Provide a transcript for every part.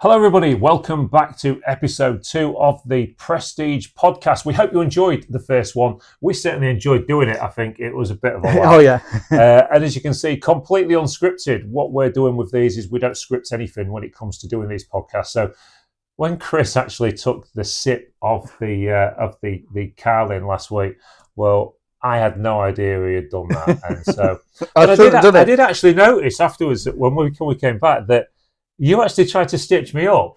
Hello everybody, welcome back to episode 2 of the Prestige podcast. We hope you enjoyed the first one. We certainly enjoyed doing it. I think it was a bit of a laugh. Oh yeah. And as you can see, completely unscripted. What we're doing with these is we don't script anything when it comes to doing these podcasts. So when Chris actually took the sip of the Carlin last week, well, I had no idea he had done that. And so I did actually notice afterwards that when we came back that you actually tried to stitch me up.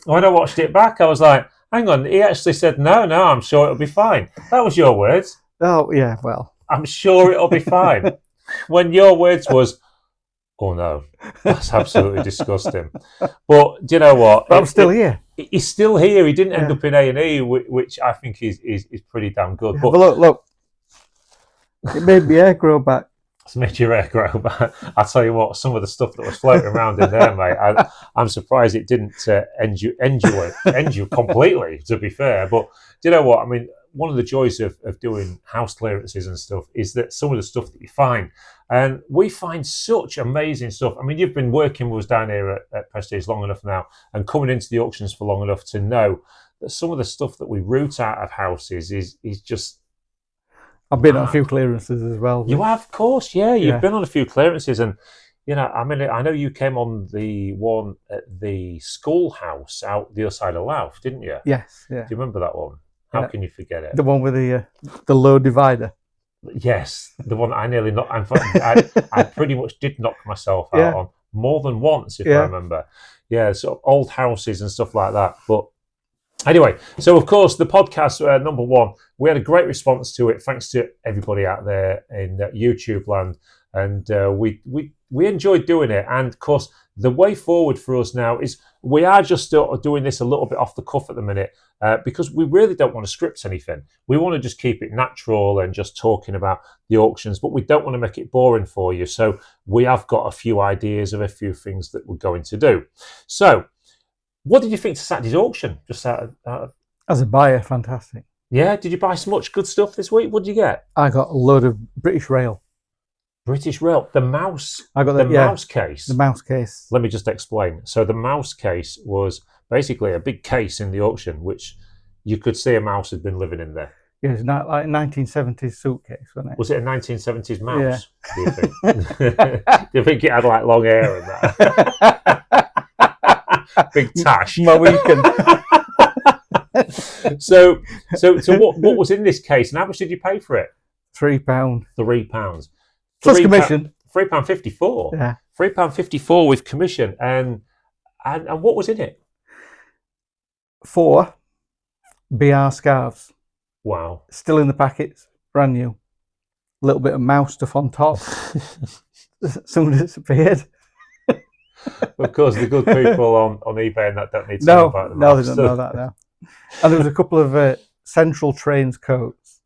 When I watched it back, I was like, hang on, he actually said, no, I'm sure it'll be fine. That was your words. Oh, yeah, well. I'm sure it'll be fine. When your words was, oh no, that's absolutely disgusting. But do you know what? But I'm still here. He's still here. He didn't end up in A&E, which I think is pretty damn good. Yeah, but look. It made my hair grow back. It's made your hair grow back. I tell you what, some of the stuff that was floating around in there, mate, I'm surprised it didn't end you completely, to be fair. But do you know what? I mean, one of the joys of doing house clearances and stuff is that some of the stuff that you find, and we find such amazing stuff. I mean, you've been working with us down here at Prestige long enough now and coming into the auctions for long enough to know that some of the stuff that we root out of houses is just... I've been on a few clearances as well. You have, of course, yeah. You've been on a few clearances, and you know, I mean, I know you came on the one at the schoolhouse out the other side of Louth, didn't you? Yes, yeah. Do you remember that one? How can you forget it? The one with the low divider. Yes, the one I nearly knocked. I pretty much did knock myself out on more than once, if I remember. Yeah, so old houses and stuff like that, but. Anyway, so of course, the podcast, number one, we had a great response to it, thanks to everybody out there in YouTube land. And we enjoyed doing it. And of course, the way forward for us now is we are just doing this a little bit off the cuff at the minute because we really don't want to script anything. We want to just keep it natural and just talking about the auctions, but we don't want to make it boring for you. So we have got a few ideas of a few things that we're going to do. So, what did you think to Saturday's auction? Just out of... As a buyer, fantastic. Yeah, did you buy so much good stuff this week? What did you get? I got a load of British Rail. British Rail, the mouse. I got mouse case. The mouse case. Let me just explain. So the mouse case was basically a big case in the auction, which you could see a mouse had been living in there. Yeah, it's not like a 1970s suitcase, wasn't it? Was it a 1970s mouse? Yeah. Do you think? Do you think it had like long hair and that? Big tash. Mohican. So what was in this case, and how much did you pay for it? £3. £3 plus commission. £3.54. Yeah. £3.54 with commission, and what was in it? 4 BR scarves. Wow. Still in the packets, brand new. A little bit of mouse stuff on top. Soon disappeared. Of course, the good people on eBay and that don't need to know about the No, they don't know that now. And there was a couple of Central Trains coats,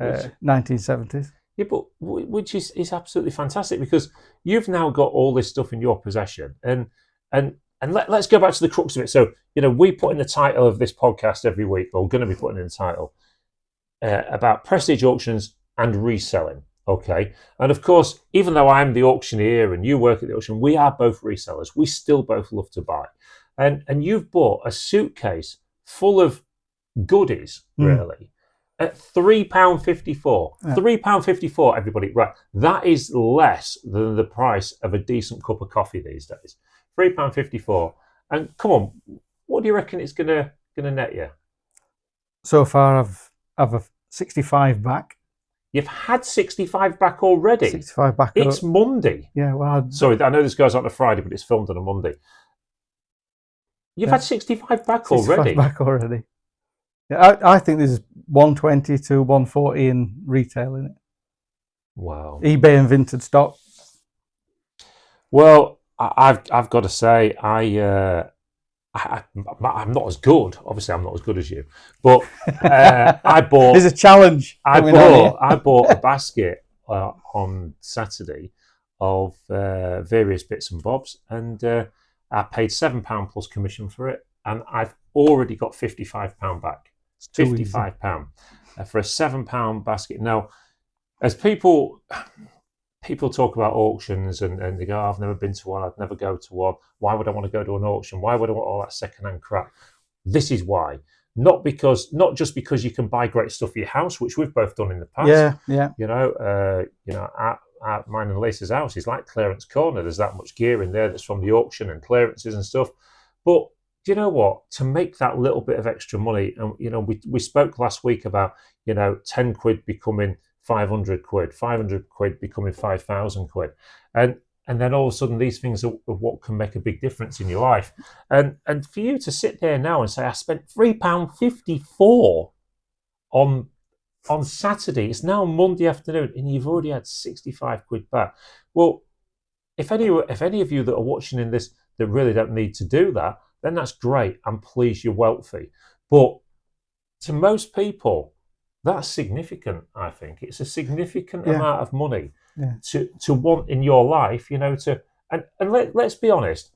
1970s. Yeah, but which is absolutely fantastic because you've now got all this stuff in your possession, and let's go back to the crux of it. So you know, we put in the title of this podcast every week, or going to be putting in the title about prestige auctions and reselling. Okay, and of course, even though I'm the auctioneer and you work at the auction, we are both resellers. We still both love to buy, and you've bought a suitcase full of goodies, really, at £3.54. Yeah. £3.54, everybody. Right, that is less than the price of a decent cup of coffee these days. £3.54, and come on, what do you reckon it's gonna net you? So far, I've a 65 back. You've had 65 back already. 65 back. It's Monday. Yeah, well... Sorry, I know this goes on a Friday, but it's filmed on a Monday. You've had 65 back 65 already? 65 back already. Yeah, I think there's 120 to 140 in retail in it. Wow. eBay and vintage stock. Well, I've got to say, I'm not as good. Obviously, I'm not as good as you. But I bought... There's a challenge. I bought a basket on Saturday of various bits and bobs, and I paid £7 plus commission for it, and I've already got £55 back. It's £55 for a £7 basket. Now, as people people talk about auctions and they go, oh, I've never been to one, I'd never go to one. Why would I want to go to an auction? Why would I want all that secondhand crap? This is why. Not just because you can buy great stuff for your house, which we've both done in the past. Yeah. At mine and Lisa's house is like clearance corner. There's that much gear in there that's from the auction and clearances and stuff. But do you know what? To make that little bit of extra money, and we spoke last week about 10 quid becoming 500 quid, 500 quid becoming 5,000 quid, and then all of a sudden these things are what can make a big difference in your life. And for you to sit there now and say I spent £3.54 on Saturday, it's now Monday afternoon, and you've already had 65 quid back. Well, if any of you that are watching in this that really don't need to do that, then that's great. I'm pleased you're wealthy. But to most people, that's significant, I think. It's a significant amount of money to want in your life, and let's be honest,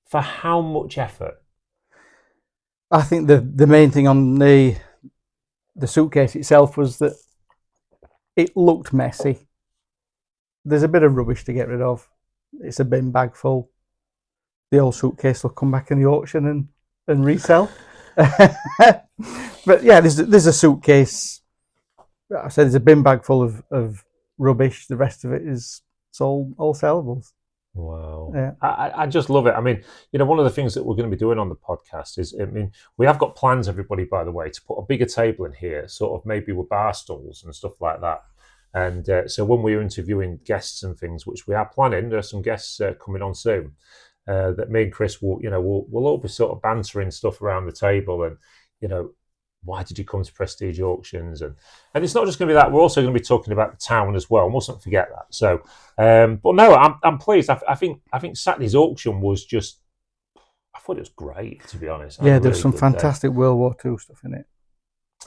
for how much effort? I think the main thing on the suitcase itself was that it looked messy. There's a bit of rubbish to get rid of. It's a bin bag full. The old suitcase will come back in the auction and resell. But yeah, there's a suitcase. I said there's a bin bag full of rubbish. The rest of it it's all sellables. Wow. Yeah. I just love it. I mean, one of the things that we're going to be doing on the podcast is, we have got plans, everybody, by the way, to put a bigger table in here, sort of maybe with bar stools and stuff like that. And so when we're interviewing guests and things, which we are planning, there's some guests coming on soon, that me and Chris will all be sort of bantering stuff around the table and, why did you come to Prestige Auctions? And it's not just going to be that. We're also going to be talking about the town as well. Mustn't forget that. So, but no, I'm pleased. I think Saturday's auction was just. I thought it was great, to be honest. Yeah, there's some fantastic World War II stuff in it.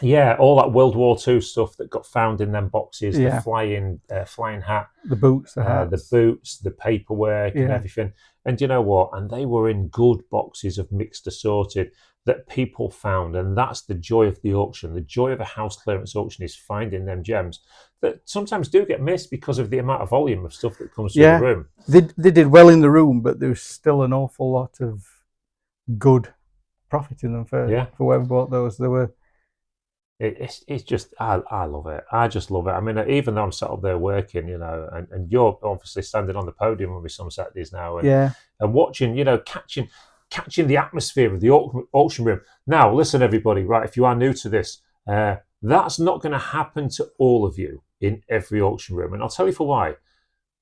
Yeah, all that World War II stuff that got found in them boxes. Yeah. The flying hat, the boots, the boots, the paperwork, and everything. And you know what? And they were in good boxes of mixed assorted that people found, and that's the joy of the auction. The joy of a house clearance auction is finding them gems that sometimes do get missed because of the amount of volume of stuff that comes through the room. They did well in the room, but there's still an awful lot of good profit in them for whoever bought those. There were. It's just I love it. I just love it. I mean, even though I'm sat up there working, and you're obviously standing on the podium with me some Saturdays now, and watching, catching the atmosphere of the auction room. Now, listen, everybody, right? If you are new to this, that's not going to happen to all of you in every auction room, and I'll tell you for why.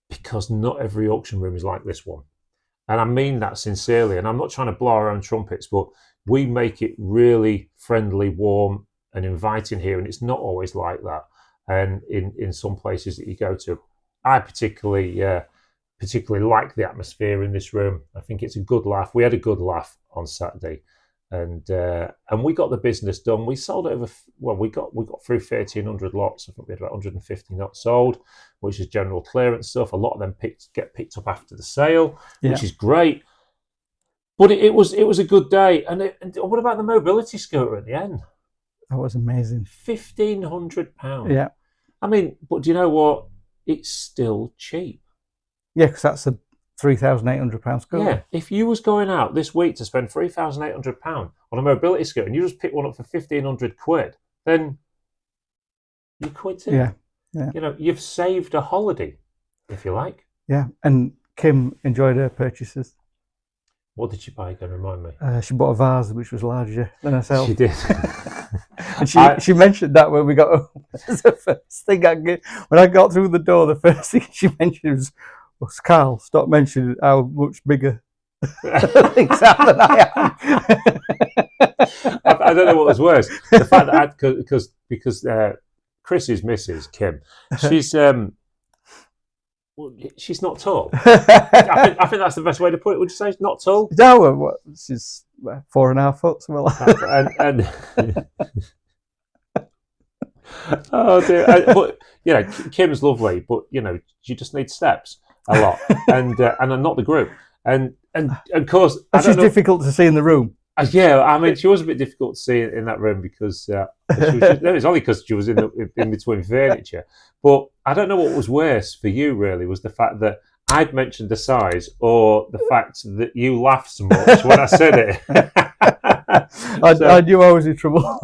Because not every auction room is like this one, and I mean that sincerely. And I'm not trying to blow our own trumpets, but we make it really friendly, warm, and inviting here, and it's not always like that. And in some places that you go to, I particularly like the atmosphere in this room. I think it's a good laugh. We had a good laugh on Saturday, and we got the business done. We sold over. Well, we got through 1,300 lots. I think we had about 150 not sold, which is general clearance stuff. A lot of them get picked up after the sale, which is great. But it was a good day. And what about the mobility scooter at the end? That was amazing. £1,500. Yeah. I mean, but do you know what? It's still cheap. Yeah, because that's a £3,800 scooter. Yeah. If you was going out this week to spend £3,800 on a mobility scooter and you just pick one up for 1,500 quid, then you quit it. Yeah. You've saved a holiday, if you like. Yeah. And Kim enjoyed her purchases. What did she buy? Can you remind me? She bought a vase which was larger than herself. She did. And she mentioned that when we got home. The first thing when I got through the door, the first thing she mentioned was, Carl, stop mentioning how much bigger things are than I am. I don't know what was worse. The fact that because Chris's missus, Kim, she's not tall. I think that's the best way to put it. Would you say she's not tall? No, she's 4.5 foot, something like that. Oh dear. But Kim's lovely, but she just needs steps a lot, and not the group, and of course, she's difficult to see in the room. Yeah, I mean, she was a bit difficult to see in that room because it's only because she was in between furniture. But I don't know what was worse for you. Really, was the fact that I'd mentioned the size, or the fact that you laughed so much when I said it. I knew I was in trouble.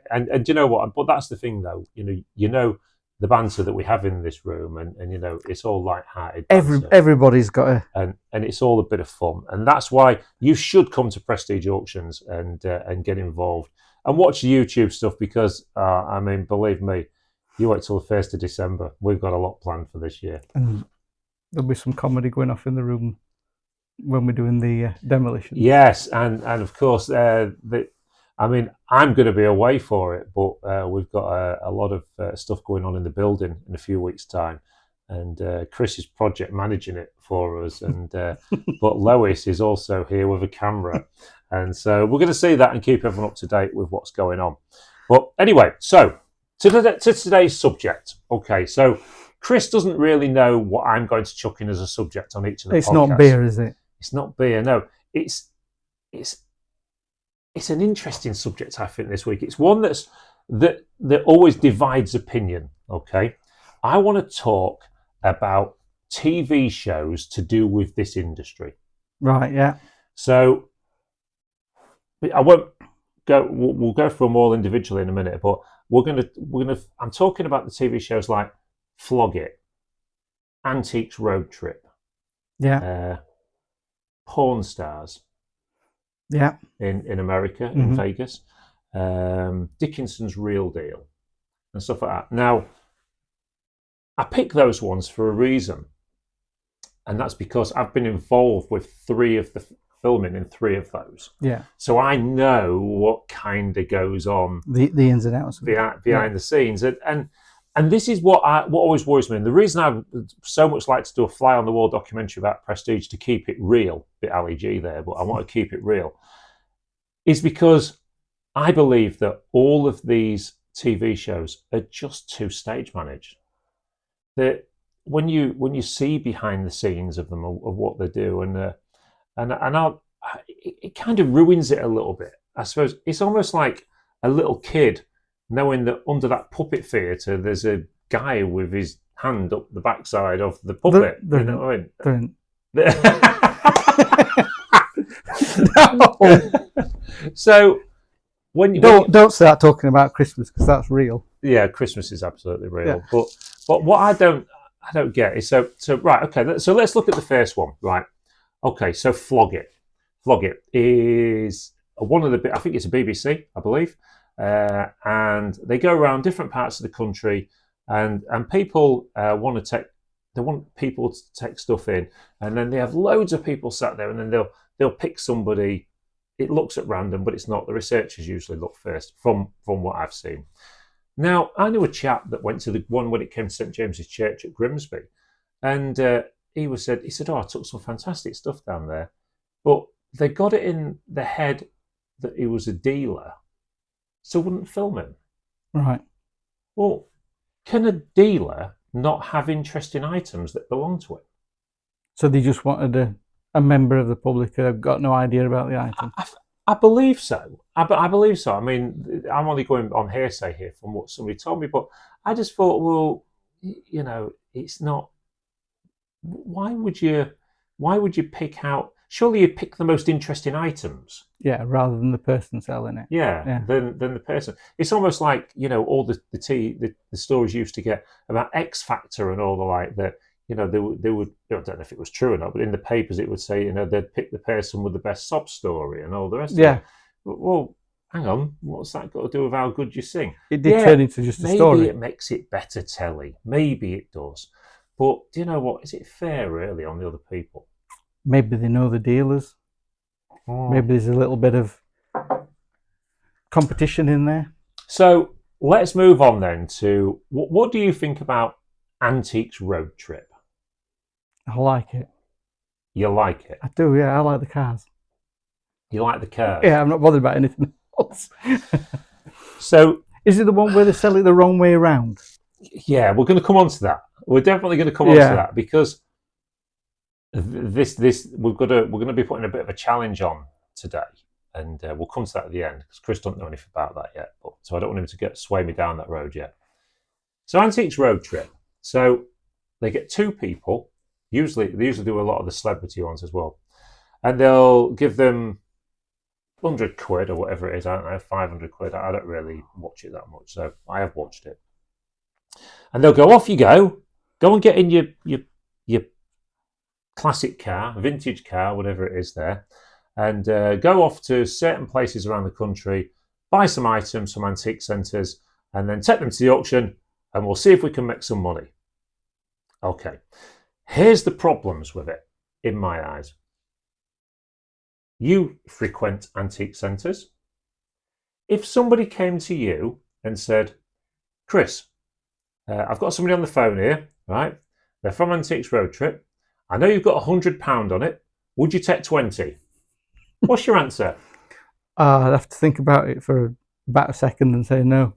And do you know what? But that's the thing, though. You know the banter that we have in this room, and you know it's all light-hearted banter. Everybody's got a and it's all a bit of fun, and that's why you should come to Prestige Auctions and get involved and watch the YouTube stuff, because I mean, believe me, you wait till the 1st of December. We've got a lot planned for this year. And there'll be some comedy going off in the room when we're doing the demolition. Yes, and of course, I mean, I'm going to be away for it, but we've got a lot of stuff going on in the building in a few weeks' time, and Chris is project managing it for us, and but Lois is also here with a camera, and so we're going to see that and keep everyone up to date with what's going on. But anyway, so to today's subject. Okay, so Chris doesn't really know what I'm going to chuck in as a subject on each of the podcasts. It's not beer, is it? It's not beer. No, it's an interesting subject, I think, this week. It's one that always divides opinion. Okay, I want to talk about TV shows to do with this industry. Right. Yeah. So I won't go. We'll go through them all individually in a minute, but we're gonna. I'm talking about the TV shows like Flog It, Antiques Road Trip, Yeah. Porn Stars, yeah, in America, in Vegas, Dickinson's Real Deal, and stuff like that. Now, I pick those ones for a reason, and that's because I've been involved with 3 of the filming in 3 of those. Yeah. So I know what kind of goes on, the ins and outs behind the scenes, and this is what always worries me. And the reason I so much like to do a fly on the wall documentary about Prestige, to keep it real, bit Ali G there, but I want to keep it real, is because I believe that all of these TV shows are just too stage managed. That when you see behind the scenes of them, of what they do, it kind of ruins it a little bit. I suppose it's almost like a little kid knowing that under that puppet theatre there's a guy with his hand up the backside of the puppet. You know what I mean? No. So when don't start talking about Christmas, because that's real. Yeah, Christmas is absolutely real. Yeah. But what I don't get is so right. Okay, so let's look at the first one. Right. Okay, so Flog It. Flog It is one of the. I think it's a BBC, I believe, and they go around different parts of the country, and people want to take. They want people to take stuff in, and then they have loads of people sat there, and then they'll pick somebody. It looks at random, but it's not. The researchers usually look first, from what I've seen. Now, I knew a chap that went to the one when it came to St James's Church at Grimsby, and he said, "Oh, I took some fantastic stuff down there," but they got it in the head that he was a dealer, so wouldn't film him. Right. Well, can a dealer not have interesting items that belong to him? So they just wanted a member of the public who have got no idea about the item. I believe so. I believe so. I mean, I'm only going on hearsay here from what somebody told me, but I just thought, well, you know, it's not. Why would you pick out? Surely you'd pick the most interesting items. Yeah, rather than the person selling it. Yeah. Than the person. It's almost like, you know, all the stories used to get about X Factor and all the like that. You know, they would. I don't know if it was true or not, but in the papers it would say, you know, they'd pick the person with the best sob story and all the rest. Yeah. Of it. Well, hang on, what's that got to do with how good you sing? It did turn into just a story. Maybe it makes it better telly. Maybe it does. But do you know what? Is it fair, really, on the other people? Maybe they know the dealers. Maybe there's a little bit of competition in there. So let's move on then to what do you think about Antiques Road Trip? I like it. You like it? I do, yeah. I like the cars. You like the cars? Yeah, I'm not bothered about anything else. So, is it the one where they sell it the wrong way around? Yeah, we're going to come on to that. We're definitely going to come on to that, because this we're going to be putting a bit of a challenge on today, and we'll come to that at the end, because Chris doesn't know anything about that yet. So I don't want him to sway me down that road yet. So Antiques Road Trip. So they get 2 people. They usually do a lot of the celebrity ones as well, and they'll give them 100 quid or whatever it is. I don't know, 500 quid. I don't really watch it that much, so I have watched it. And they'll go, off you go and get in your classic car, vintage car, whatever it is there, and go off to certain places around the country, buy some items from antique centres, and then take them to the auction, and we'll see if we can make some money. Okay, here's the problems with it, in my eyes. You frequent antique centres. If somebody came to you and said, Chris, I've got somebody on the phone here, right? They're from Antiques Road Trip. I know you've got £100 on it. Would you take 20? What's your answer? I'd have to think about it for about a second and say no.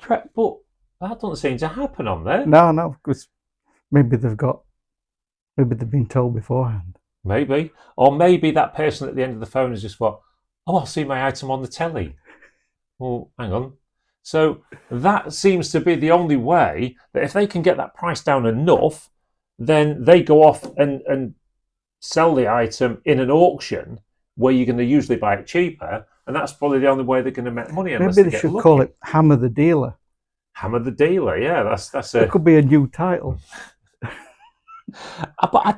But that doesn't seem to happen on there. No, because maybe they've been told beforehand. Maybe. Or maybe that person at the end of the phone has just thought, oh, I'll see my item on the telly. Well, hang on. So that seems to be the only way that if they can get that price down enough, then they go off and sell the item in an auction where you're going to usually buy it cheaper, and that's probably the only way they're going to make money. Maybe they should call it Hammer the Dealer. Hammer the Dealer, yeah, that's It could be a new title. But I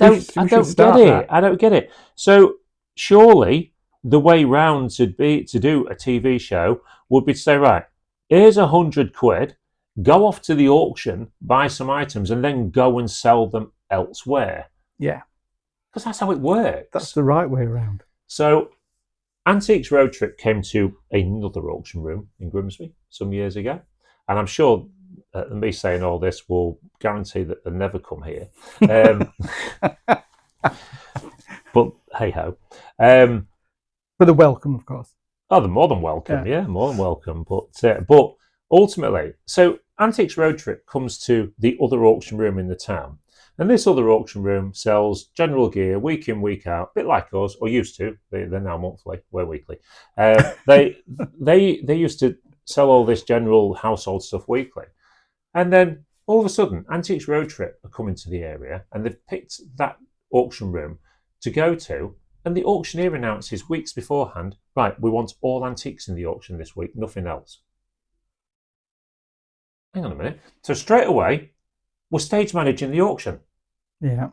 don't get it. So surely the way round to do a TV show would be to say, right, here's 100 quid, go off to the auction, buy some items, and then go and sell them elsewhere. Yeah. Because that's how it works. That's the right way around. So Antiques Road Trip came to another auction room in Grimsby some years ago. And I'm sure me saying all this will guarantee that they'll never come here. But hey-ho. For the welcome, of course. Oh, they're more than welcome. Yeah, more than welcome. But ultimately, so Antiques Road Trip comes to the other auction room in the town. And this other auction room sells general gear week in, week out, a bit like us, or used to. They're now monthly, we're weekly. They used to sell all this general household stuff weekly. And then all of a sudden, Antiques Road Trip are coming to the area, and they've picked that auction room to go to. And the auctioneer announces weeks beforehand, right, we want all antiques in the auction this week, nothing else. Hang on a minute. So straight away, we're stage managing the auction. Yeah.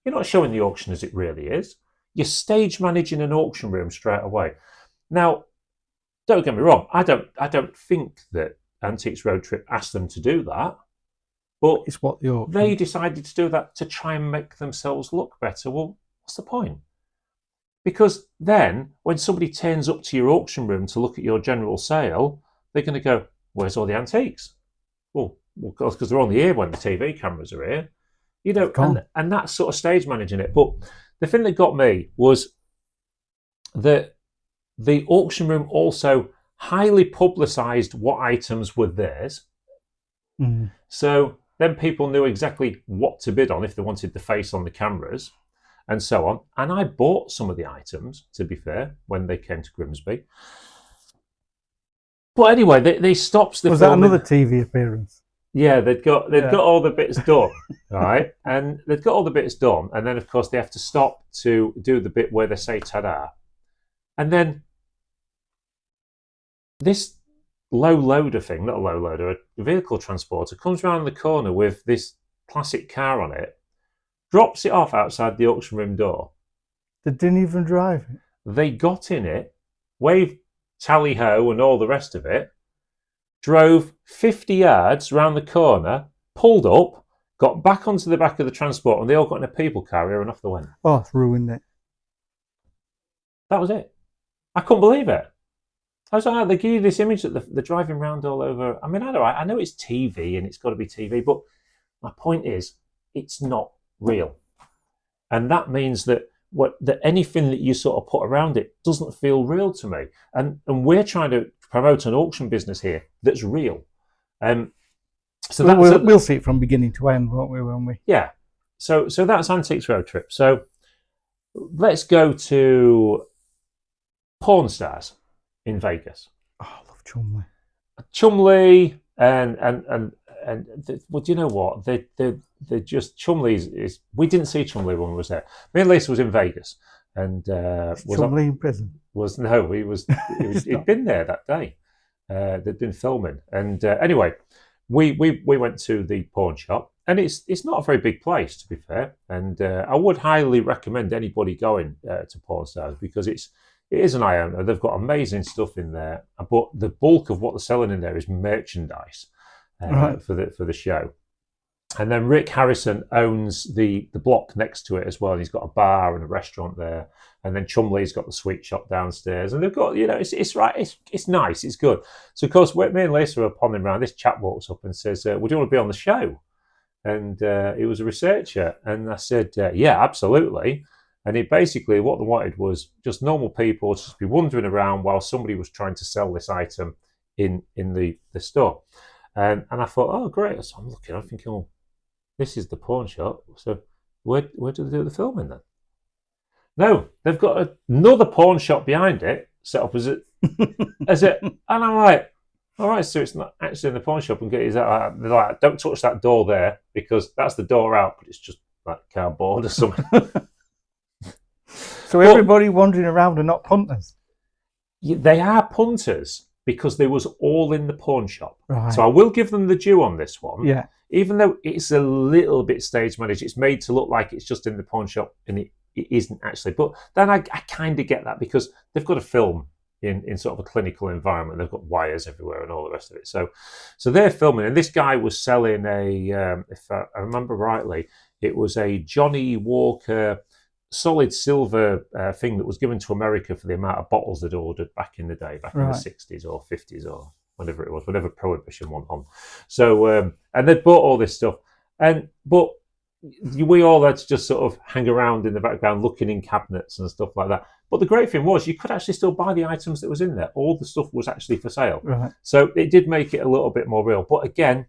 You're not showing the auction as it really is. You're stage managing an auction room straight away. Now, don't get me wrong. I don't think that Antiques Road Trip asked them to do that, but it's what they decided to do that to try and make themselves look better. Well, what's the point? Because then, when somebody turns up to your auction room to look at your general sale, they're going to go, "Where's all the antiques?" Well, because they're only here when the TV cameras are here. You know, and that's sort of stage managing it. But the thing that got me was that the auction room also highly publicised what items were theirs. Mm. So then people knew exactly what to bid on if they wanted the face on the cameras and so on. And I bought some of the items, to be fair, when they came to Grimsby. But anyway, they stopped the Was filming. that another TV appearance? Yeah, they've got all the bits done, right? And they've got all the bits done, and then of course they have to stop to do the bit where they say "ta-da," and then this low loader thing, not a low loader, a vehicle transporter, comes around the corner with this classic car on it, drops it off outside the auction room door. They didn't even drive it. They got in it, waved tally ho and all the rest of it. Drove 50 yards round the corner, pulled up, got back onto the back of the transport, and they all got in a people carrier and off they went. Oh, it's ruined it. That was it. I couldn't believe it. I was like, they give you this image that they're driving around all over. I mean, I know it's TV and it's got to be TV, but my point is, it's not real. And that means that anything that you sort of put around it doesn't feel real to me. And we're trying to promote an auction business here that's real. So we'll see it from beginning to end, won't we? Yeah. So that's Antiques Road Trip. So let's go to porn stars in Vegas. Oh, I love Chumley. Chumley and well, do you know what? They just Chumley's is. We didn't see Chumley when we was there. Me and Lisa was in Vegas, and was Chumley in prison. Was no, he'd been there that day. They'd been filming, and anyway, we went to the pawn shop, and it's not a very big place, to be fair. And I would highly recommend anybody going to Pawn Stars, because it is an eye opener. They've got amazing stuff in there, but the bulk of what they're selling in there is merchandise for the show. And then Rick Harrison owns the block next to it as well. He's got a bar and a restaurant there. And then Chumley's got the sweet shop downstairs. And they've got, it's right. It's nice. It's good. So, of course, me and Lisa are pondering around. This chap walks up and says, would you want to be on the show? And he was a researcher. And I said, yeah, absolutely. And it basically, what they wanted was just normal people to just be wandering around while somebody was trying to sell this item in the store. And I thought, oh, great. So I'm thinking, oh, this is the pawn shop. So where do they do the filming then? No, they've got another pawn shop behind it, set up as it. And I'm like, all right, so it's not actually in the pawn shop. And they're like, don't touch that door there, because that's the door out, but it's just like cardboard or something. So everybody wandering around are not punters? They are punters, because they was all in the pawn shop. Right. So I will give them the due on this one. Yeah. Even though it's a little bit stage managed, it's made to look like it's just in the pawn shop, and it isn't actually. But then I kind of get that, because they've got to film in sort of a clinical environment. They've got wires everywhere and all the rest of it. So they're filming, and this guy was selling if I remember rightly, it was a Johnny Walker solid silver thing that was given to America for the amount of bottles they'd ordered back in the day, back in the 60s or 50s or whatever it was, whatever Prohibition went on. So, and they'd bought all this stuff. But we all had to just sort of hang around in the background looking in cabinets and stuff like that. But the great thing was, you could actually still buy the items that was in there. All the stuff was actually for sale. Right. So it did make it a little bit more real. But again,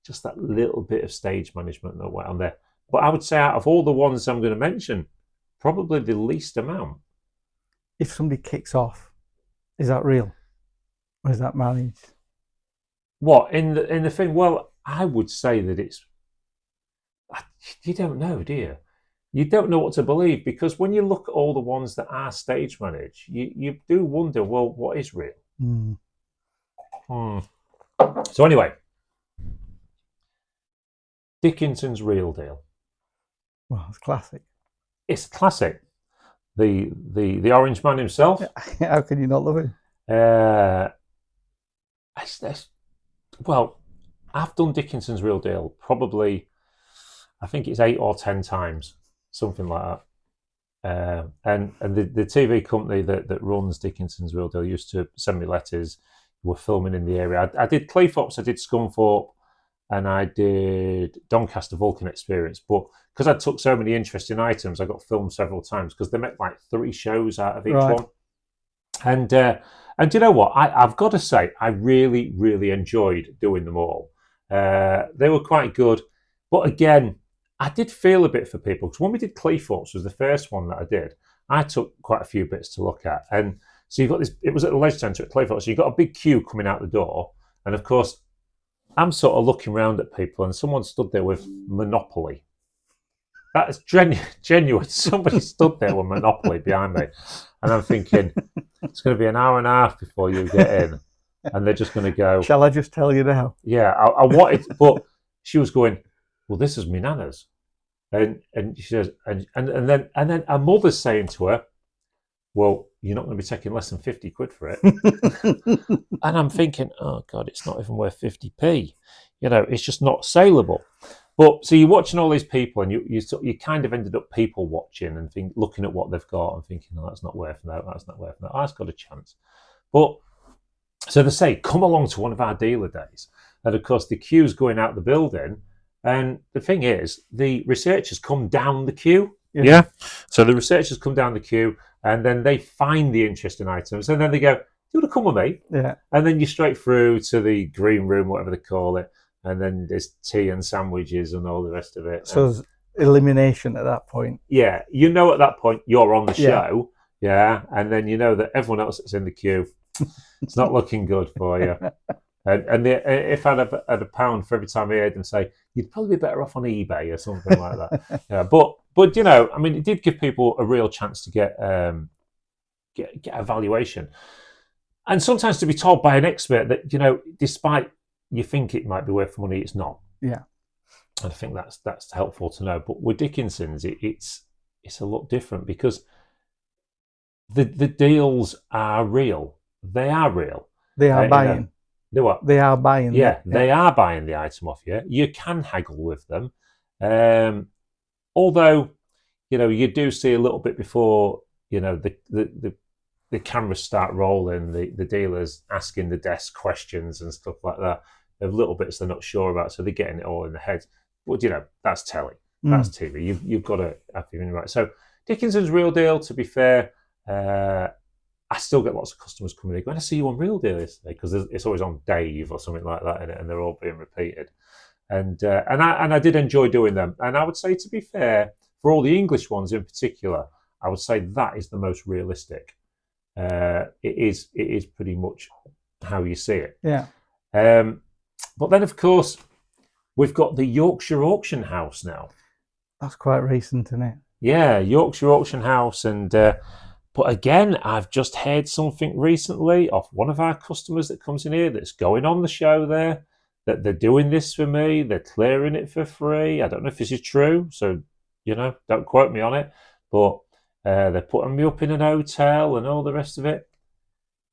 just that little bit of stage management that went on there. But I would say, out of all the ones I'm going to mention, probably the least amount. If somebody kicks off, is that real? Or is that managed? What, in the thing? Well, I would say that it's... You don't know, do you? You don't know what to believe, because when you look at all the ones that are stage managed, you do wonder, well, what is real? So anyway, Dickinson's Real Deal. Well, it's classic. It's classic. The Orange Man himself. How can you not love him? Well, I've done Dickinson's Real Deal probably, I think it's 8 or 10 times, something like that. And the TV company that runs Dickinson's Real Deal used to send me letters. We're filming in the area. I did Cleethorpes, I did Scunthorpe, and I did Doncaster Vulcan Experience. But because I took so many interesting items, I got filmed several times, because they make like 3 shows out of each one. And you know what? I've got to say, I really, really enjoyed doing them all. They were quite good. But again, I did feel a bit for people, because when we did Cleethorpes, was the first one that I did, I took quite a few bits to look at. And so you've got this, it was at the Leisure Centre at Cleethorpes, so you've got a big queue coming out the door. And of course, I'm sort of looking around at people, and someone stood there with Monopoly. That is genuine. Somebody stood there with Monopoly behind me. And I'm thinking, it's going to be an hour and a half before you get in. And they're just going to go... Shall I just tell you now? Yeah, I wanted... But she was going, well, this is my nana's. And she says... And then her mother's saying to her, well, you're not going to be taking less than 50 quid for it. And I'm thinking, oh, God, it's not even worth 50p. You know, it's just not saleable. But so you're watching all these people, and you kind of ended up people watching and looking at what they've got and thinking, oh, that's not worth that, that's not worth that, oh, that's got a chance. But so they say, come along to one of our dealer days. And of course, the queue's going out the building. And the thing is, the researchers come down the queue. Yeah. So the researchers come down the queue, and then they find the interesting items, and then they go, do you want to come with me? Yeah. And then you're straight through to the green room, whatever they call it. And then there's tea and sandwiches and all the rest of it. So there's elimination at that point. Yeah. You know, at that point, you're on the show. Yeah. And then you know that everyone else that's in the queue, it's not looking good for you. If I'd have had a pound for every time I heard them say, you'd probably be better off on eBay or something like that. Yeah, but I mean, it did give people a real chance to get a valuation, and sometimes to be told by an expert that despite you think it might be worth money, it's not. Yeah, and I think that's helpful to know. But with Dickinson's, it's a lot different because the deals are real. They are real. They are buying. They what? They are buying. Yeah, they are buying the item off you. You can haggle with them, although you do see a little bit before the cameras start rolling. The dealers asking the desk questions and stuff like that. There are little bits they're not sure about, so they're getting it all in the head. But that's telly. That's TV. You've got to have everything right. So Dickinson's Real Deal. To be fair. I still get lots of customers coming in going, I see you on Real Deal yesterday, because it's always on Dave or something like that, and they're all being repeated. And I did enjoy doing them. And I would say, to be fair, for all the English ones in particular, I would say that is the most realistic. It is pretty much how you see it. Yeah. But then, of course, we've got the Yorkshire Auction House now. That's quite recent, isn't it? Yeah, Yorkshire Auction House. And but again, I've just heard something recently off one of our customers that comes in here that's going on the show there, that they're doing this for me. They're clearing it for free. I don't know if this is true, so don't quote me on it. But they're putting me up in an hotel and all the rest of it.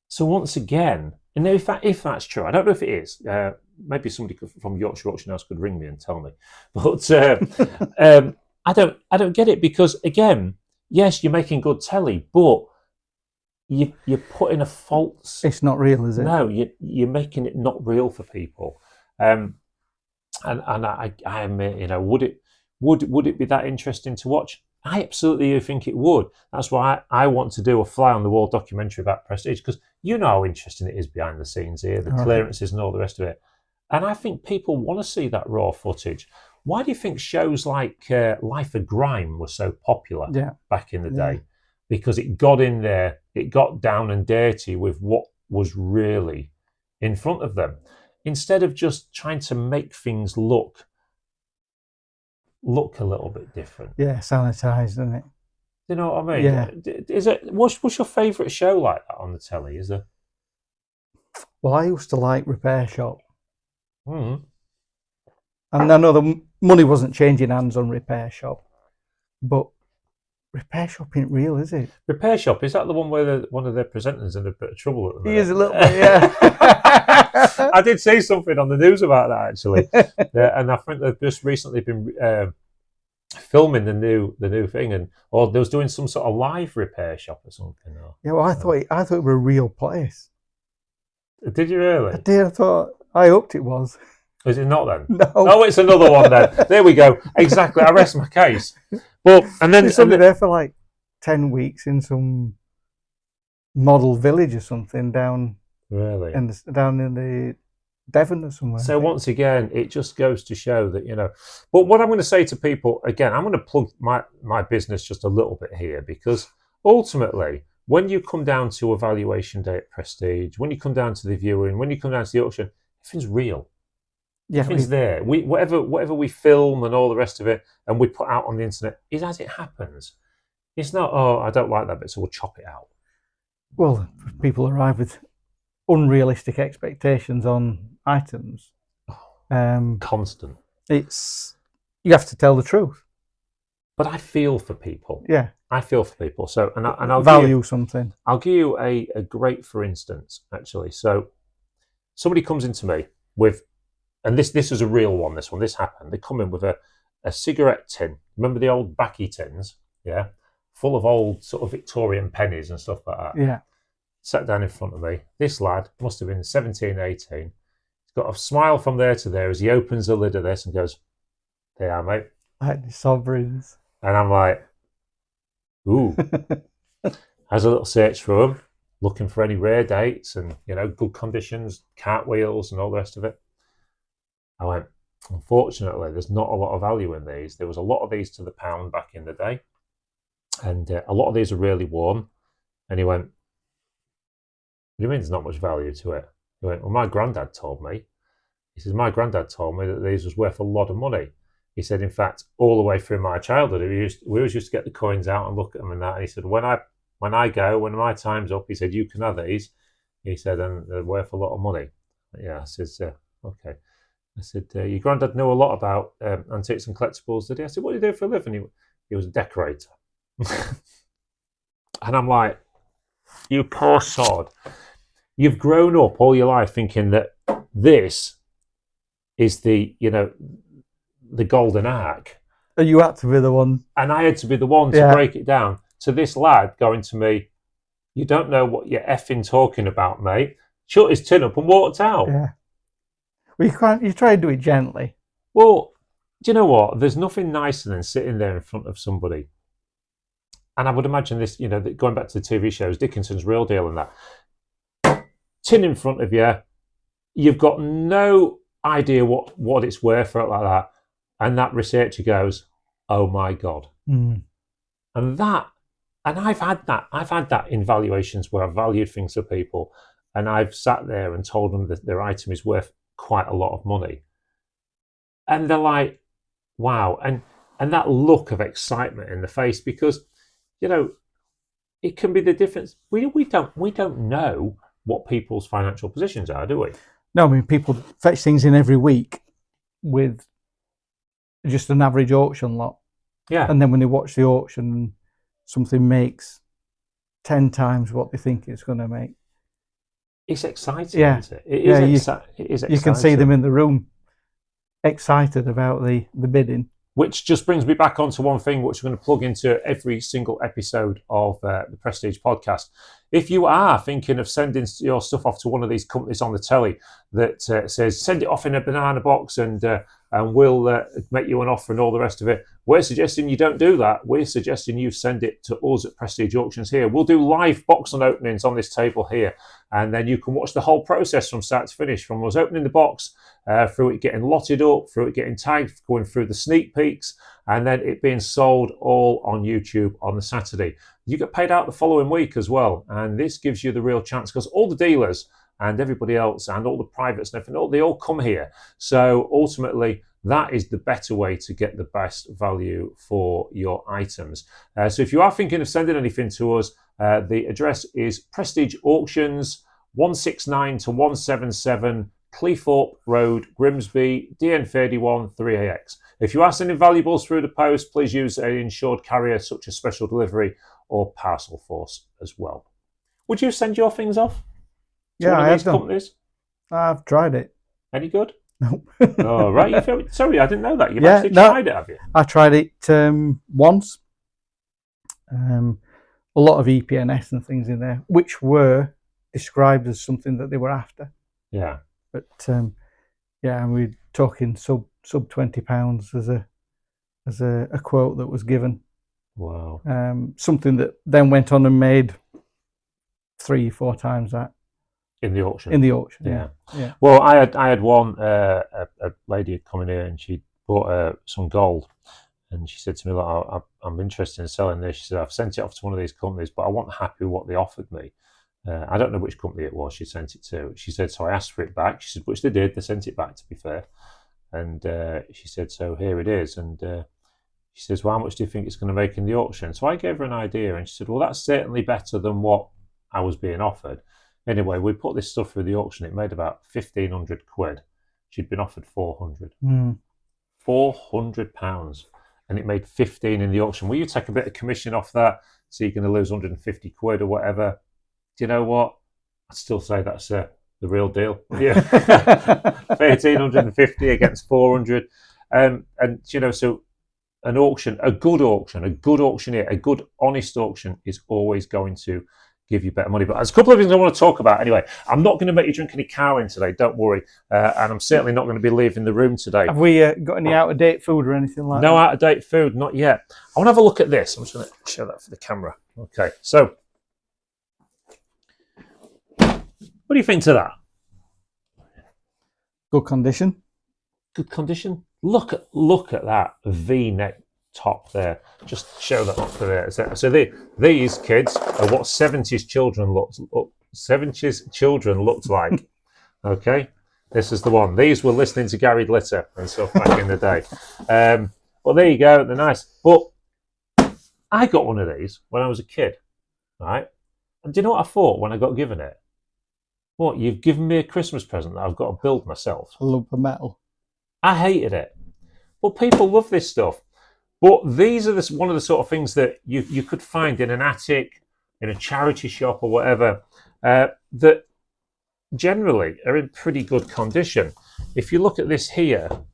So once again, and if that's true, I don't know if it is. Maybe somebody from Yorkshire Auction House could ring me and tell me. But I don't get it, because again, yes, you're making good telly, but you're putting a false. It's not real, is it? No, you're making it not real for people. And I would it be that interesting to watch? I absolutely think it would. That's why I want to do a fly on the wall documentary about Prestige, because how interesting it is behind the scenes here, the clearances and all the rest of it. And I think people want to see that raw footage. Why do you think shows like Life of Grime were so popular back in the day? Because it got in there, it got down and dirty with what was really in front of them, instead of just trying to make things look a little bit different. Yeah, sanitised, isn't it? You know what I mean? Yeah. Is it? What's your favourite show like that on the telly? Is there? Well, I used to like Repair Shop. Mm. And I know the money wasn't changing hands on Repair Shop, but Repair Shop ain't real, is it? Repair Shop, is that the one where one of their presenters in a bit of trouble at the minute? He is a little bit, yeah. I did see something on the news about that, actually. And I think they've just recently been filming the new thing, or they was doing some sort of live Repair Shop or something. Yeah, well, I thought it was a real place. Did you really? I did. I hoped it was. Is it not then? No. Oh, it's another one then. There we go. Exactly. I rest my case. But and then somebody there for like 10 weeks in some model village or something down in the Devon or somewhere. So once again, it just goes to show that But what I'm going to say to people again, I'm going to plug my business just a little bit here, because ultimately, when you come down to evaluation day at Prestige, when you come down to the viewing, when you come down to the auction, everything's real. Yeah, everything's there. Whatever we film and all the rest of it, and we put out on the internet, is as it happens. It's not, I don't like that bit, so we'll chop it out. Well, people arrive with unrealistic expectations on items. Constant. You have to tell the truth. But I feel for people. Yeah. I feel for people. So, and I'll value something. I'll give you a great, for instance, actually. So somebody comes into me with, and this is a real one, this happened. They come in with a cigarette tin. Remember the old backy tins? Yeah. Full of old sort of Victorian pennies and stuff like that. Yeah. Sat down in front of me. This lad must have been 17, 18. He's got a smile from there to there as he opens the lid of this and goes, "They are, mate." Like the sovereigns. And I'm like, ooh. Has a little search for them, looking for any rare dates and, good conditions, cartwheels and all the rest of it. I went, unfortunately, there's not a lot of value in these. There was a lot of these to the pound back in the day. And a lot of these are really worn. And he went, "What do you mean there's not much value to it?" He went, well, my granddad told me. He says, my granddad told me that these was worth a lot of money. He said, in fact, all the way through my childhood, we always used to get the coins out and look at them and that. And he said, when my time's up, he said, you can have these. He said, and they're worth a lot of money. Yeah, I said, okay. I said, your granddad knew a lot about antiques and collectibles, did he? I said, what do you do for a living? He was a decorator. And I'm like, you poor sod. You've grown up all your life thinking that this is the golden ark. And you had to be the one. And I had to be the one to break it down to this lad going to me, you don't know what you're effing talking about, mate. Shut his tin up and walked out. Yeah. Well, you try to do it gently. Well, do you know what? There's nothing nicer than sitting there in front of somebody. And I would imagine this, going back to the TV shows, Dickinson's Real Deal and that. Tin in front of you, you've got no idea what it's worth for it like that. And that researcher goes, oh my God. Mm. And I've had that in valuations where I've valued things for people and I've sat there and told them that their item is worth quite a lot of money. And they're like, wow. And that look of excitement in the face, because, it can be the difference. We don't know what people's financial positions are, do we? No, I mean, people fetch things in every week with just an average auction lot. Yeah. And then when they watch the auction, something makes 10 times what they think it's going to make. It's exciting, isn't it? It is exciting. You can see them in the room excited about the bidding. Which just brings me back onto one thing which we're going to plug into every single episode of the Prestige podcast. If you are thinking of sending your stuff off to one of these companies on the telly that says, send it off in a banana box and we'll make you an offer and all the rest of it, we're suggesting you don't do that. We're suggesting you send it to us at Prestige Auctions here. We'll do live box openings on this table here, and then you can watch the whole process from start to finish, from us opening the box, through it getting lotted up, through it getting tagged, going through the sneak peeks, and then it being sold all on YouTube on the Saturday. You get paid out the following week as well, and this gives you the real chance, because all the dealers and everybody else and all the privates and everything, they all come here. So ultimately, that is the better way to get the best value for your items. So if you are thinking of sending anything to us, the address is Prestige Auctions, 169 to 177 Cleethorpe Road, Grimsby, DN31 3AX. If you are sending valuables through the post, please use an insured carrier such as Special Delivery or Parcel Force as well. Would you send your things off to one of these companies? I've tried it. Any good? No. Oh, right. Sorry, I didn't know that. You've actually tried it, have you? I tried it once. A lot of EPNS and things in there, which were described as something that they were after. Yeah. But we're talking sub £20 as a quote that was given. Wow. Something that then went on and made 3-4 times that. In the auction. Yeah. Well, I had one. A lady had come in here and she bought some gold, and she said to me, "Look, I'm interested in selling this." She said, "I've sent it off to one of these companies, but I wasn't happy with what they offered me. I don't know which company it was she sent it to." She said, "So I asked for it back." She said, "Which they did. They sent it back, to be fair." And she said, "So here it is." And she says, "Well, how much do you think it's going to make in the auction?" So I gave her an idea, and she said, "Well, that's certainly better than what I was being offered." Anyway, we put this stuff through the auction. It made about 1,500 quid. She'd been offered 400. £400. And it made 15 in the auction. Will you take a bit of commission off that? So you're going to lose 150 quid or whatever. Do you know what? I'd still say that's the real deal. Yeah. 1,350 against 400. And, so an auction, a good auctioneer, a good, honest auction is always going to give you better money. But there's a couple of things I want to talk about. Anyway, I'm not going to make you drink any Carwin today, don't worry. And I'm certainly not going to be leaving the room today. Have we got any out-of-date food or anything like that? No out-of-date food, not yet. I want to have a look at this. I'm just going to show that for the camera. Okay, so what do you think to that? Good condition. Good condition. Look at that V-neck top there. Just show that up there. So these kids are what 70s children looked like Okay, this is the one. These were listening to Gary Glitter and stuff back in the day. Well, there you go. They're nice. But I got one of these when I was a kid, right? And do you know what I thought when I got given it? What, you've given me a Christmas present that I've got to build myself? A lump of metal. I hated it. But people love this stuff. But these are one of the sort of things that you could find in an attic, in a charity shop or whatever, that generally are in pretty good condition. If you look at this here, I don't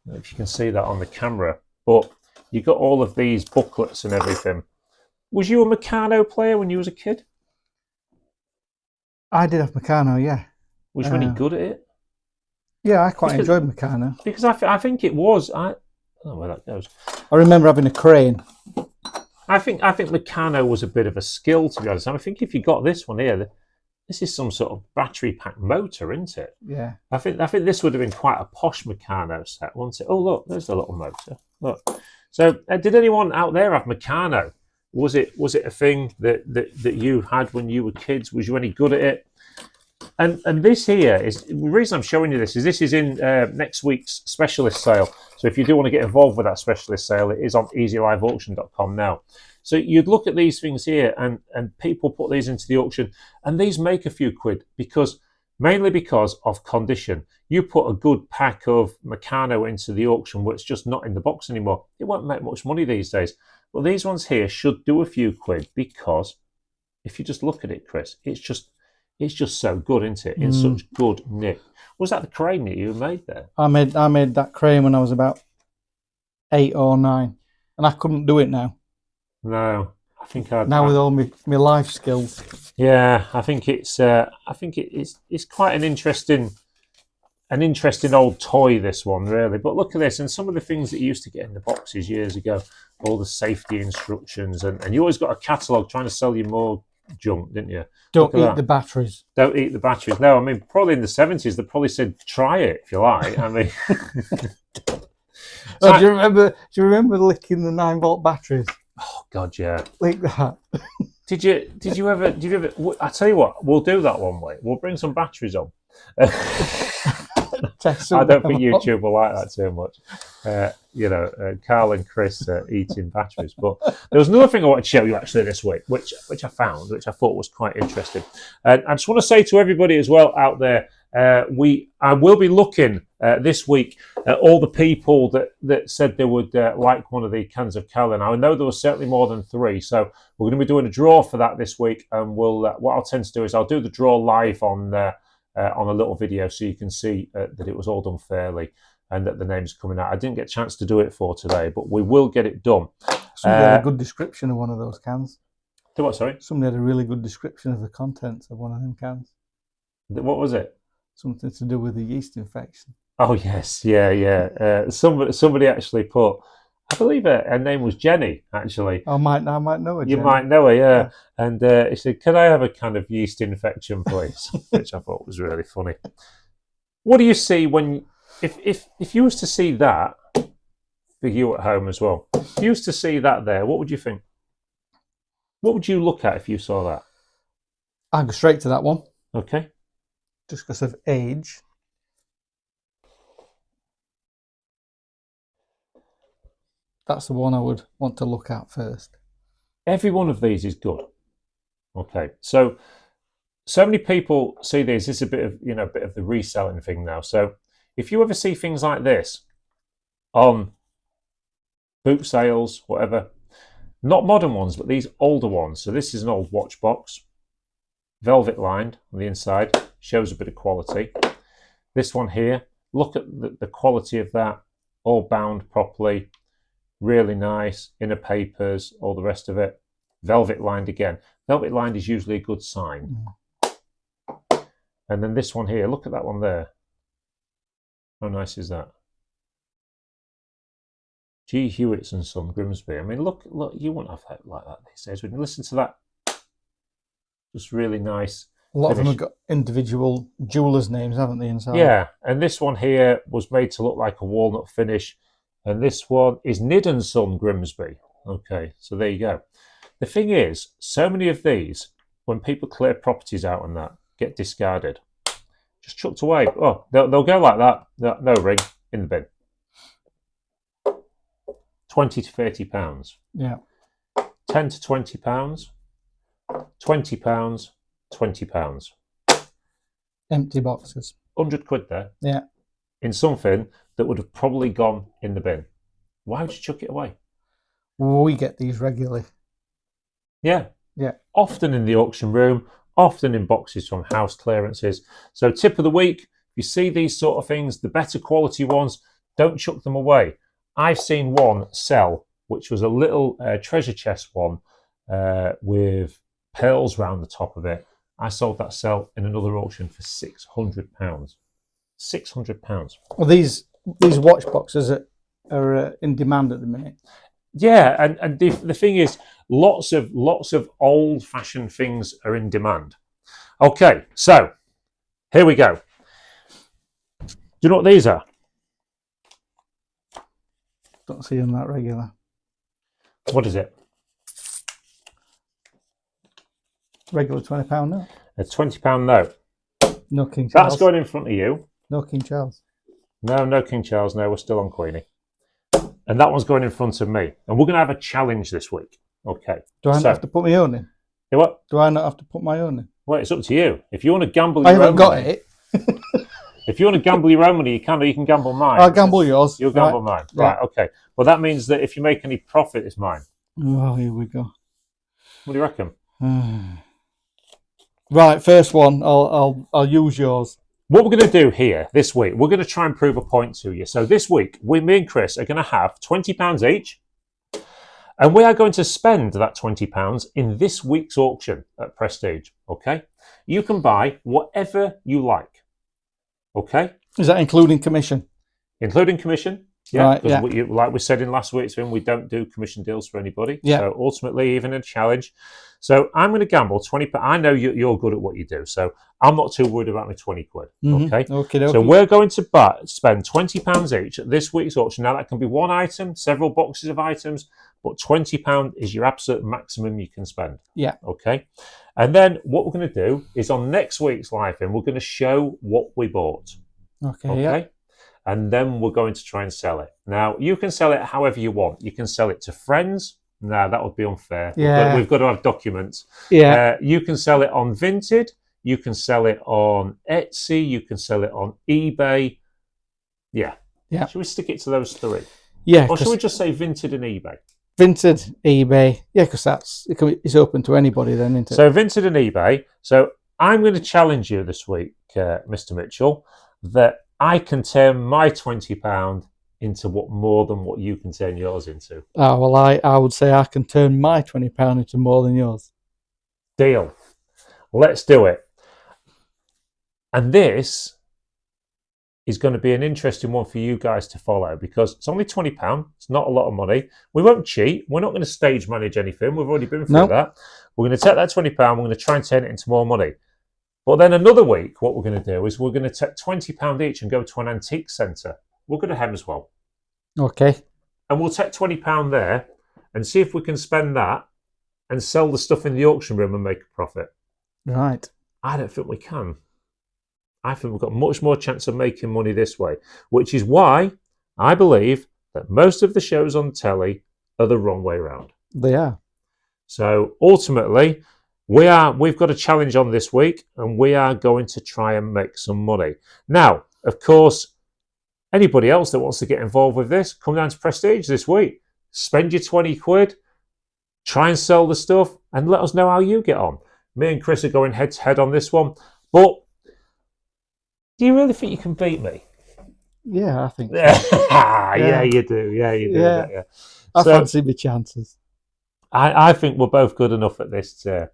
know if you can see that on the camera, but you got all of these booklets and everything. Was you a Meccano player when you was a kid? I did have Meccano, yeah. Was you any good at it? Yeah, I quite enjoyed Meccano. Because I think it was. I don't know where that goes. I remember having a crane. I think Meccano was a bit of a skill, to be honest. I think if you got this one here, this is some sort of battery pack motor, isn't it? Yeah. I think this would have been quite a posh Meccano set, wouldn't it? Oh, look, there's the little motor. Look. So, did anyone out there have Meccano? Was it a thing that you had when you were kids? Was you any good at it? And this here is the reason I'm showing you this is in next week's specialist sale. So if you do want to get involved with that specialist sale, it is on easyliveauction.com now. So you'd look at these things here, and people put these into the auction, and these make a few quid mainly because of condition. You put a good pack of Meccano into the auction where it's just not in the box anymore. It won't make much money these days. Well, these ones here should do a few quid because if you just look at it, Chris, it's just so good, isn't it? In such good nick. Was that the crane that you made there? I made that crane when I was about 8 or 9, and I couldn't do it now. No, I think with all my life skills. Yeah, I think it's quite an interesting old toy, this one, really. But look at this, and some of the things that you used to get in the boxes years ago, all the safety instructions, and you always got a catalogue trying to sell you more junk, didn't you? Don't eat the batteries. Don't eat the batteries. No, I mean, probably in the 70s, they probably said, try it if you like. I mean, do you remember licking the 9-volt batteries? Oh God, yeah. Like that. Did you ever? I tell you what, we'll do that one way. We'll bring some batteries on. I don't think YouTube will like that too much. Carl and Chris eating batteries. But there was another thing I wanted to show you actually this week, which I found, which I thought was quite interesting. And I just want to say to everybody as well out there, I will be looking this week at all the people that said they would like one of the cans of Carling. Now, I know there was certainly more than 3, so we're going to be doing a draw for that this week. And what I'll tend to do is I'll do the draw live on a little video so you can see that it was all done fairly and that the name's coming out. I didn't get a chance to do it for today, but we will get it done. Somebody had a good description of one of those cans. Do what, sorry? Somebody had a really good description of the contents of one of them cans. What was it? Something to do with the yeast infection. Oh, yes. Yeah. Somebody actually put, I believe her name was Jenny, actually. I might know her. You might know her, yeah. And he said, "Can I have a kind of yeast infection, please?" Which I thought was really funny. What do you see if you was to see that, for you at home as well, if you was to see that there, what would you think? What would you look at if you saw that? I'd go straight to that one. Okay. Just because of age. That's the one I would want to look at first. Every one of these is good. Okay, so many people see these. This is a bit of the reselling thing now. So if you ever see things like this on boot sales, whatever, not modern ones, but these older ones. So this is an old watch box, velvet lined on the inside, shows a bit of quality. This one here, look at the quality of that, all bound properly. Really nice, inner papers, all the rest of it. Velvet lined again. Velvet lined is usually a good sign. And then this one here, look at that one there. How nice is that? G. Hewitt's and Son, Grimsby. I mean, look, you wouldn't have that like that these days. When you listen to that, just really nice. A lot of them have got individual jewelers' names, haven't they, inside? Yeah, and this one here was made to look like a walnut finish. And this one is Nid and Son, Grimsby. Okay, so there you go. The thing is, so many of these, when people clear properties out and that, get discarded. just chucked away. Oh, they'll go like that. No ring in the bin. £20 to £30. Yeah. £10 to £20. £20. £20. Empty boxes. £100 there. Yeah. In something that would have probably gone in the bin. Why would you chuck it away? We get these regularly. Yeah. Yeah. Often in the auction room, often in boxes from house clearances. So tip of the week, if you see these sort of things, the better quality ones, don't chuck them away. I've seen one sell, which was a little treasure chest one with pearls round the top of it. I sold that sell in another auction for £600. £600. Well, these watch boxes are in demand at the minute. Yeah, and the thing is, lots of old-fashioned things are in demand. Okay, so here we go. Do you know what these are? Don't see them that regular. What is it? Regular £20 note. A £20 note. No King Charles. That's going in front of you. No King Charles. No King Charles. No, we're still on Queenie. And that one's going in front of me. And we're going to have a challenge this week. Okay. Do I not have to put my own in? You what? Do I not have to put my own in? Well, it's up to you. If you want to gamble I your haven't own got money, it. if you want to gamble your own money, you can, or you can gamble mine. I'll gamble yours. You'll gamble mine. Right, okay. Well, that means that if you make any profit, it's mine. Oh, here we go. What do you reckon? Right, first one. I'll use yours. What we're going to do here this week, we're going to try and prove a point to you. So this week, me and Chris are going to have £20 each, and we are going to spend that £20 in this week's auction at Prestige. Okay, you can buy whatever you like. Okay, Is that including commission? Including commission. Yeah, right, because like we said in last week's film, we don't do commission deals for anybody. Yeah. So ultimately, even a challenge. So I'm going to gamble 20. I know you're good at what you do, so I'm not too worried about my 20 quid. Okay. Okay. So we're going to spend £20 each at this week's auction. Now that can be one item, several boxes of items, but £20 is your absolute maximum you can spend. Yeah. Okay. And then what we're going to do is on next week's live film, we're going to show what we bought. Okay. Yeah. And then we're going to try and sell it. Now, you can sell it however you want. You can sell it to friends. No, that would be unfair. Yeah. We've got to have documents. Yeah. You can sell it on Vinted. You can sell it on Etsy. You can sell it on eBay. Yeah. Yeah. Should we stick it to those three? Yeah. Or should we just say Vinted and eBay? Vinted, eBay. Yeah, because it's open to anybody then, isn't it? So Vinted and eBay. So I'm going to challenge you this week, Mr. Mitchell, that I can turn my £20 into more than what you can turn yours into. Oh, well, I would say I can turn my £20 into more than yours. Deal. Let's do it. And this is going to be an interesting one for you guys to follow because it's only £20. It's not a lot of money. We won't cheat. We're not going to stage manage anything. We've already been through that. We're going to take that £20. We're going to try and turn it into more money. But then another week, what we're going to do is we're going to take £20 each and go to an antique centre. We'll go to Hemswell. Okay. And we'll take £20 there and see if we can spend that and sell the stuff in the auction room and make a profit. Right. I don't think we can. I think we've got much more chance of making money this way, which is why I believe that most of the shows on telly are the wrong way around. They are. So ultimately, we've got a challenge on this week and we are going to try and make some money. Now, of course, anybody else that wants to get involved with this, come down to Prestige this week. Spend your 20 quid, try and sell the stuff, and let us know how you get on. Me and Chris are going head to head on this one. But do you really think you can beat me? Yeah, I think so. Yeah, you do. Yeah, you do. Yeah. I fancy my chances. I think we're both good enough at this to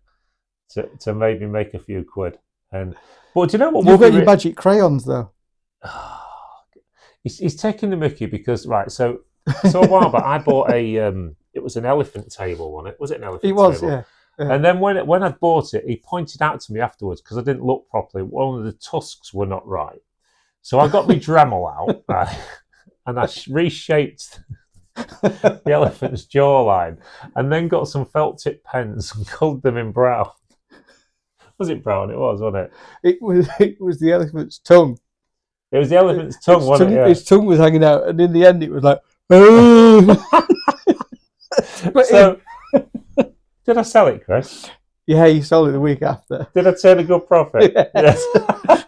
maybe make a few quid. But do you know what? You've got your magic crayons, though. He's taking the mickey because, right, so a while back I bought it was an elephant table on it. Was it an elephant table? It was, yeah. And then when I bought it, he pointed out to me afterwards, because I didn't look properly, one of the tusks were not right. So I got my Dremel out, right, and I reshaped the elephant's jawline, and then got some felt tip pens and coloured them in brown. Was it brown? It was, wasn't it? It was the elephant's tongue. It was the elephant's tongue, wasn't it? Yeah. Its tongue was hanging out, and in the end, it was like. Oh. So, did I sell it, Chris? Yeah, you sold it the week after. Did I turn a good profit? Yeah. Yes.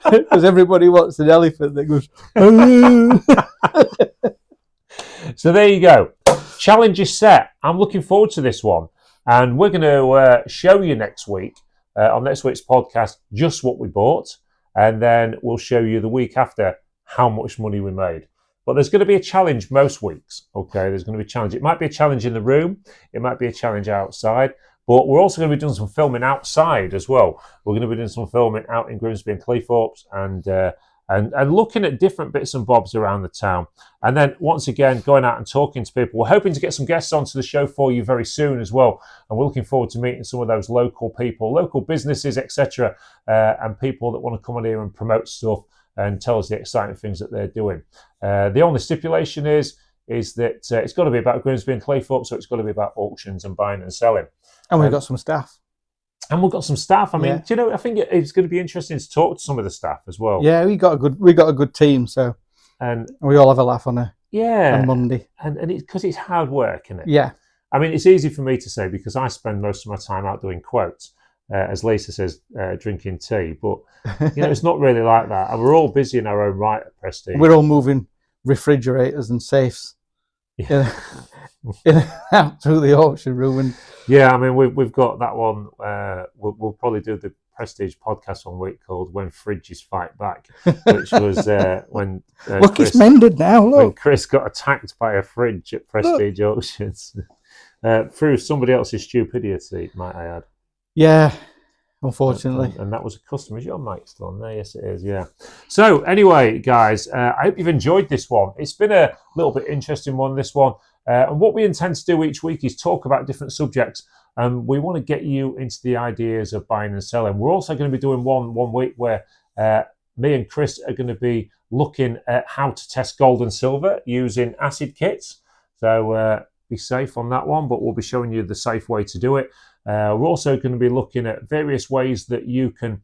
Because everybody wants an elephant that goes. Oh. So there you go. Challenge is set. I'm looking forward to this one, and we're going to show you next week on next week's podcast just what we bought, and then we'll show you the week after how much money we made. But there's going to be a challenge most weeks. Okay, there's going to be a challenge. It might be a challenge in the room. It might be a challenge outside. But we're also going to be doing some filming outside as well. We're going to be doing some filming out in Grimsby and Cleethorpes and looking at different bits and bobs around the town. And then once again, going out and talking to people. We're hoping to get some guests onto the show for you very soon as well. And we're looking forward to meeting some of those local people, local businesses, etc., and people that want to come on here and promote stuff and tell us the exciting things that they're doing. The only stipulation is that it's got to be about Grimsby and Cleethorpes, so it's got to be about auctions and buying and selling. And we've got some staff. And we've got some staff. I mean, do you know, I think it's going to be interesting to talk to some of the staff as well. Yeah, we got a good team, so and we all have a laugh on a Monday. And it's because it's hard work, isn't it? Yeah. I mean, it's easy for me to say because I spend most of my time out doing quotes, as Lisa says, drinking tea. But it's not really like that. And we're all busy in our own right at Prestige. We're all moving refrigerators and safes. Yeah. Out through the auction room. And yeah, I mean, we've got that one. We'll probably do the Prestige podcast one week called "When Fridges Fight Back," which was when look, Chris, it's mended now. Look, when Chris got attacked by a fridge at Prestige auctions through somebody else's stupidity, might I add. Yeah, unfortunately. And that was a customer. Is your mic still on there? Yes, it is. Yeah. So anyway, guys, I hope you've enjoyed this one. It's been a little bit interesting one. This one. And what we intend to do each week is talk about different subjects. We want to get you into the ideas of buying and selling. We're also going to be doing one week where me and Chris are going to be looking at how to test gold and silver using acid kits. So be safe on that one, but we'll be showing you the safe way to do it. We're also going to be looking at various ways that you can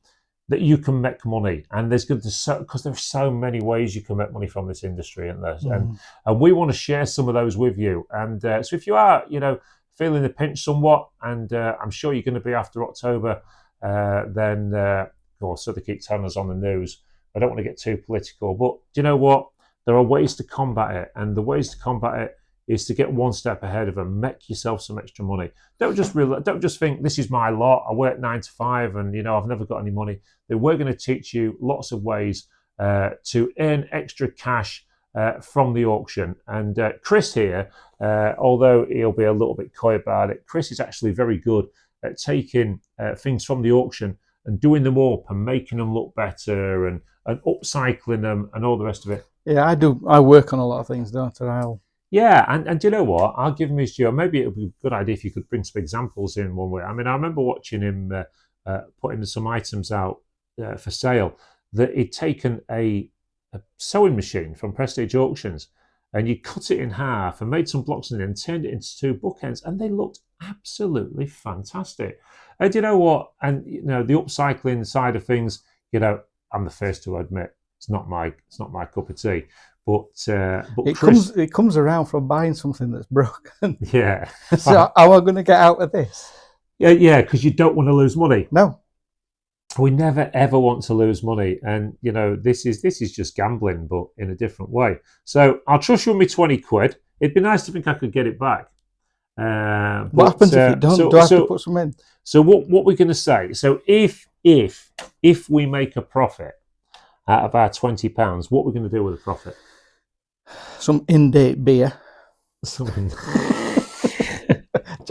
make money, and there's good because there's so many ways you can make money from this industry, and we want to share some of those with you. And so if you are, feeling the pinch somewhat, and I'm sure you're going to be after October, then of course, so they keep telling us on the news. I don't want to get too political, but do you know what? There are ways to combat it, and the ways to combat it is to get one step ahead of them. Make yourself some extra money. Don't just think this is my lot. I work 9 to 5, and I've never got any money. We're going to teach you lots of ways to earn extra cash from the auction. And Chris here, although he'll be a little bit coy about it, Chris is actually very good at taking things from the auction and doing them up and making them look better and upcycling them and all the rest of it. Yeah, I do. I work on a lot of things, don't I? Yeah, and do you know what? I'll give him his due. Maybe it would be a good idea if you could bring some examples in one way. I mean, I remember watching him putting some items out for sale that he'd taken a sewing machine from Prestige Auctions and you cut it in half and made some blocks in it and turned it into 2 bookends, and they looked absolutely fantastic. And you know what? And the upcycling side of things, I'm the first to admit it's not my cup of tea. But it comes around from buying something that's broken. Yeah. So how am I going to get out of this? Yeah, because you don't want to lose money. No. We never ever want to lose money, and this is just gambling, but in a different way. So I'll trust you with me 20 quid. It'd be nice to think I could get it back. What happens if you don't? Do I have to put some in? So what we're going to say? So if we make a profit out of our £20, what we're going to do with the profit? Some in-date beer.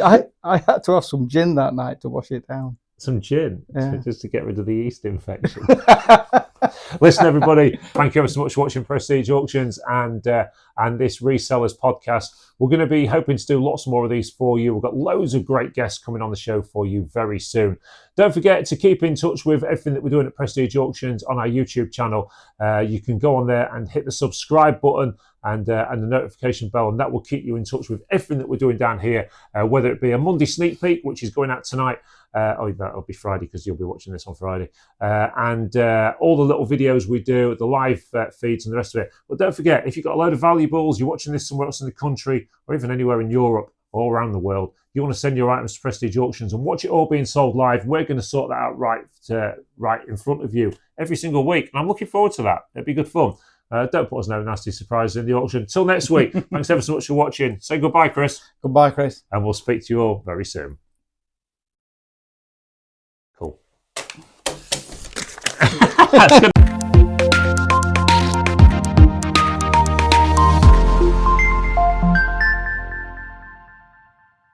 I had to have some gin that night to wash it down. Some gin, just to get rid of the yeast infection. Listen, everybody, thank you ever so much for watching Prestige Auctions and this Resellers podcast. We're going to be hoping to do lots more of these for you. We've got loads of great guests coming on the show for you very soon. Don't forget to keep in touch with everything that we're doing at Prestige Auctions on our YouTube channel. You can go on there and hit the subscribe button and the notification bell, and that will keep you in touch with everything that we're doing down here, whether it be a Monday sneak peek, which is going out tonight, That'll be Friday because you'll be watching this on Friday. And all the little videos we do, the live feeds and the rest of it. But don't forget, if you've got a load of valuables, you're watching this somewhere else in the country or even anywhere in Europe, all around the world, you want to send your items to Prestige Auctions and watch it all being sold live. We're going to sort that out right in front of you every single week. And I'm looking forward to that. It'd be good fun. Don't put us no nasty surprises in the auction. Till next week, thanks ever so much for watching. Say goodbye, Chris. Goodbye, Chris. And we'll speak to you all very soon. Cool. That's good.